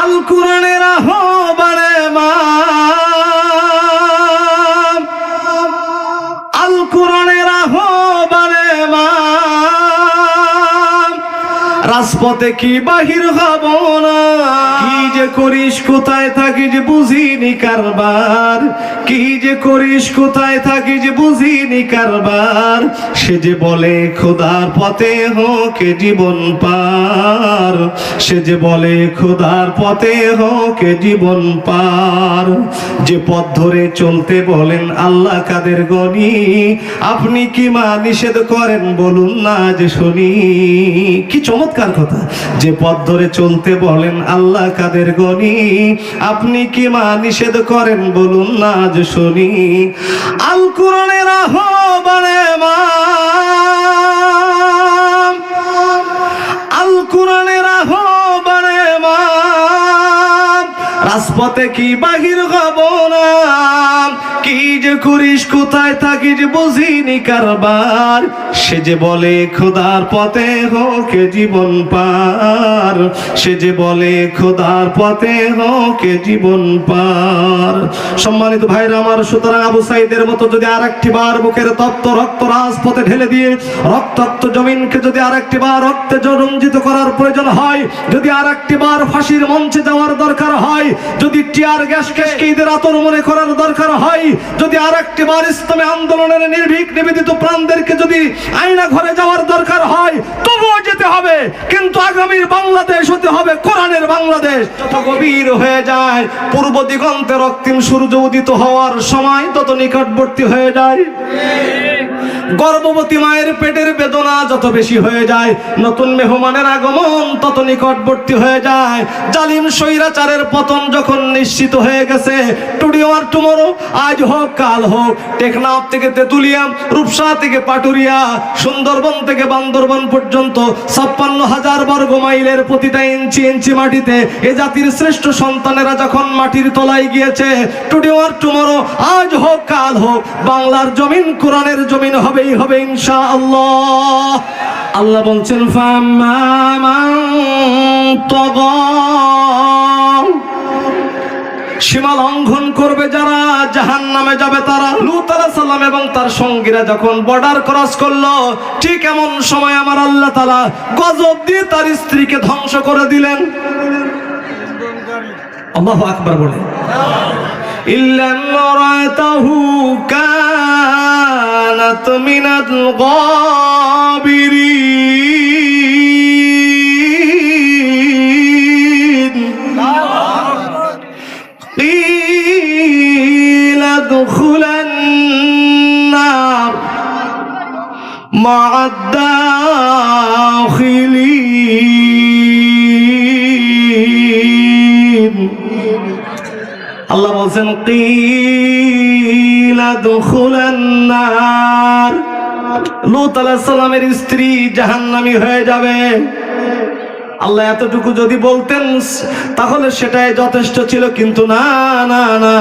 আল কোরআনের আহ্বানে মা, আল কোরআনের আহ্বানে মা, রাজপথে কি বাহির হব না। কি যে করিস কোথায় থাকিস বুঝিনি কারবার, কি যে করিস কোথায় থাকিস বুঝিনি কারবার। সে যে বলে খোদার পথে হোকে জীবন পার, সে যে বলে খোদার পথে হোকে জীবন পার। যে পথ ধরে চলতে বলেন আল্লাহ কাদের গনি, আপনি কি মা নিষেধ করেন বলুন না যে শুনি। কি চমৎকার কথা। যে পথ ধরে চলতে বলেন আল্লাহ কাদের গনি, আপনি কি মা নিষেধ করেন বলুন না যে শুনি। আল কোরআনের আহ্বানে মা, আল কোরআনের আহ্বানে মা, রাজপথে কি বাহির হব না। কি যে করিস কোথায় থাকিস বুঝিনি কারবার। সে যে বলে খোদার পথে হোকে জীবন পার, সে যে বলে খোদার পথে হোকে জীবন পার। সম্মানিত ভাইরা আমার, সুতরাং আবু সাইদের মতো যদি আরেকটি বার বুকের তপ্ত রক্ত রাজপথে ঢেলে দিয়ে রক্তাক্ত জমিনকে যদি আরেকটি বার রক্তে রঞ্জিত করার প্রয়োজন হয়, যদি আরেকটি বার ফাঁসির মঞ্চে যাওয়ার দরকার হয়, যদি টিয়ার গ্যাসকে শহীদের আতর মনে করার দরকার হয়, যদি আরেকটি বার ইসলামী আন্দোলনের নির্ভীক নিবেদিত প্রাণদেরকে যদি আয়না ঘরে যাওয়ার দরকার হয়, তবুও যেতে হবে। কিন্তু আগামীর বাংলাদেশ হতে হবে কোরআনের বাংলাদেশ। যত গভীর হয়ে যায় পূর্ব দিগন্তে রক্তিম সূর্য উদিত হওয়ার সময় তত নিকটবর্তী হয়ে যায়। গর্ভবতী মায়ের পেটের বেদনা যত বেশি হয়ে যায়, নতুন মেহমানের আগমন তত নিকটবর্তী হয়ে যায়। জালিম স্বৈরাচারের পতন যখন নিশ্চিত হয়ে গেছে, টুডে অর টুমরো, আজ হোক কাল হোক, টেকনাফ থেকে তেতুলিয়া, রূপসা থেকে পাটুরিয়া, সুন্দরবন থেকে বান্দরবন পর্যন্ত 56,000 বর্গ মাইলের প্রতিটা ইঞ্চি ইঞ্চি মাটিতে এ জাতির শ্রেষ্ঠ সন্তানেরা যখন মাটির তলায় গিয়েছে, টুডে অর টুমরো, আজ হোক কাল হোক, বাংলার জমিন কোরআনের জমিন হবেই হবে ইনশাআল্লাহ। আল্লাহ বলছেন ফাম্মা মান তাগা, সীমা লঙ্ঘন করবে যারা জাহান্নামে যাবে তারা। লূত আলাইহিস সালাম এবং তার সঙ্গীরা যখন বর্ডার ক্রস করলো, ঠিক এমন সময় আমার আল্লাহ তাআলা গজব দিয়ে তার স্ত্রীকে ধ্বংস করে দিলেন। আল্লাহু আকবার বলে। ইল্লা ইমরাতাহু কানাত মিনাল গাবিরিন, قيل ادخل النار مع الداخلين। আল্লাহ বলছেন قيل ادخل النار, লূত আলাইহিস সালামের স্ত্রী জাহান্নামী হয়ে যাবে। আল্লাহ এতটুকু যদি বলতেন তাহলে সেটাই যথেষ্ট ছিল, কিন্তু না না না,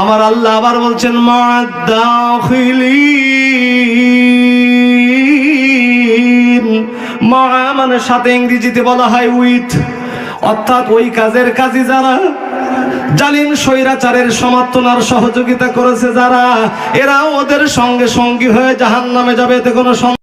আমার আল্লাহ আবার বলছেন মা'আদ-দাখিলিন। মা মানে সাথে ইংরেজিতে বলা হয় উইথ, অর্থাৎ ওই কাজের কাজী যারা, জালিম স্বৈরাচারের সমর্থন আর সহযোগিতা করেছে যারা, এরা ওদের সঙ্গে সঙ্গী হয়ে জাহান্নামে যাবে, এতে কোনো